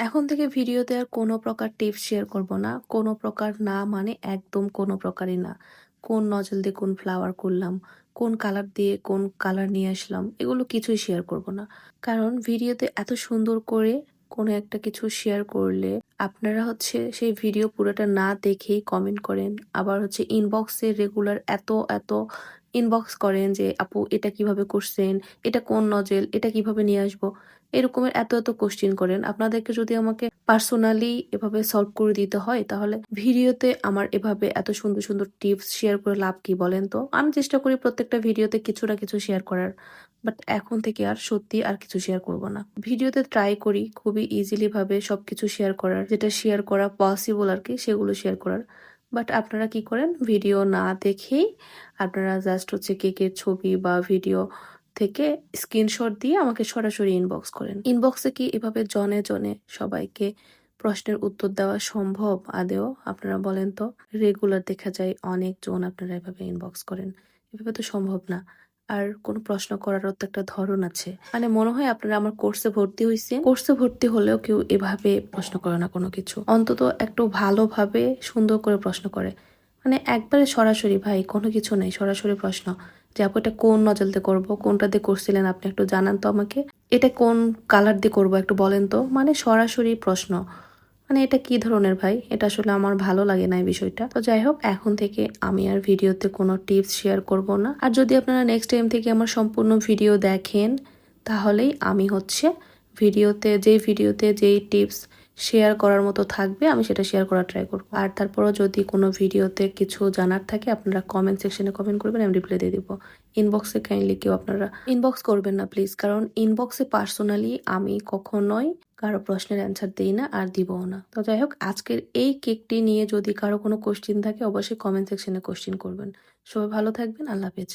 এখন থেকে ভিডিওতে আর কোনো প্রকার টিপস শেয়ার করব না। কোনো প্রকার না মানে একদম কোনো প্রকারই না। কোন নজল দিয়ে কোন ফ্লাওয়ার করলাম, কোন কালার দিয়ে কোন কালার নিয়ে আসলাম, এগুলো কিছুই শেয়ার করব না। কারণ ভিডিওতে এত সুন্দর করে কোনো একটা কিছু শেয়ার করলে আপনারা সেই ভিডিও পুরোটা না দেখেই কমেন্ট করেন। আবার ইনবক্সে রেগুলার এত ইনবক্স করেন যে আপু এটা কিভাবে করছেন, এটা কোন নজেল, এটা কিভাবে নিয়ে আসবো। এরকমের এত কোশ্চেন করেন। আপনাদেরকে যদি আমাকে পার্সোনালি এভাবে সলভ করে দিতে হয় তাহলে ভিডিওতে আমার এভাবে এত সুন্দর টিপস শেয়ার করে লাভ কি বলেন তো? আমি চেষ্টা করি প্রত্যেকটা ভিডিওতে কিছু না কিছু শেয়ার করার। বাট এখন থেকে আর সত্যি আর কিছু শেয়ার করব না। ভিডিওতে ট্রাই করি খুবই ইজিলি ভাবে সবকিছু শেয়ার করার, যেটা শেয়ার করা পসিবল আরকি সেগুলো শেয়ার করার। বাট আপনারা কি করেন? ভিডিও না দেখেই আপনারা জাস্ট কেকের ছবি বা ভিডিও থেকে স্ক্রিনশট দিয়ে আমাকে সরাসরি ইনবক্স করেন। ইনবক্সে কি এভাবে জনে সবাইকে প্রশ্নের উত্তর দেওয়া সম্ভব আদৌ? আপনারা বলেন তো? রেগুলার দেখা যায় অনেকজন আপনারা এভাবে ইনবক্স করেন। এভাবে তো সম্ভব না। আর কোনো প্রশ্ন করারও তো একটা ধরন আছে। মানে মনে হয় আপনারা আমার কোর্সে ভর্তি হইছেন। কোর্সে ভর্তি হলেও কেউ এভাবে প্রশ্ন করে না কোনো কিছু। অন্তত একটু ভালোভাবে সুন্দর করে প্রশ্ন করে। মানে একবারে সরাসরি ভাই কোনো কিছু নেই, সরাসরি প্রশ্ন। যে আপু এটা কোন নজল দিয়ে করবো, কোনটা দিয়ে করছিলেন আপনি একটু জানান তো আমাকে। এটা কোন কালার দিয়ে করবো একটু বলেন তো। মানে সরাসরি প্রশ্ন। মানে এটা কি ধরনের ভাই? এটা আসলে আমার ভালো লাগে না এই বিষয়টা। তো যাই হোক, এখন থেকে আমি আর ভিডিওতে কোনো টিপস শেয়ার করব না। আর যদি আপনারা নেক্সট টাইম থেকে আমার সম্পূর্ণ ভিডিও দেখেন তাহলেই আমি ভিডিওতে যেই টিপস শেয়ার করার মতো থাকবে আমি সেটা শেয়ার করার ট্রাই করবো। আর তারপরও যদি কোনো ভিডিওতে কিছু জানার থাকে আপনারা কমেন্ট সেকশনে কমেন্ট করবেন, আমি রিপ্লাই দিয়ে দিব। ইনবক্সে কাইন্ডলি কেউ আপনারা ইনবক্স করবেন না প্লিজ, কারণ ইনবক্সে পার্সোনালি আমি কখনোই কারো প্রশ্নের অ্যান্সার দিই না আর দিবও না। তো যাই হোক, আজকের এই কেকটি নিয়ে যদি কারো কোনো কোশ্চিন থাকে অবশ্যই কমেন্ট সেকশনে কোশ্চিন করবেন। সবাই ভালো থাকবেন। আল্লাহ হাফেজ।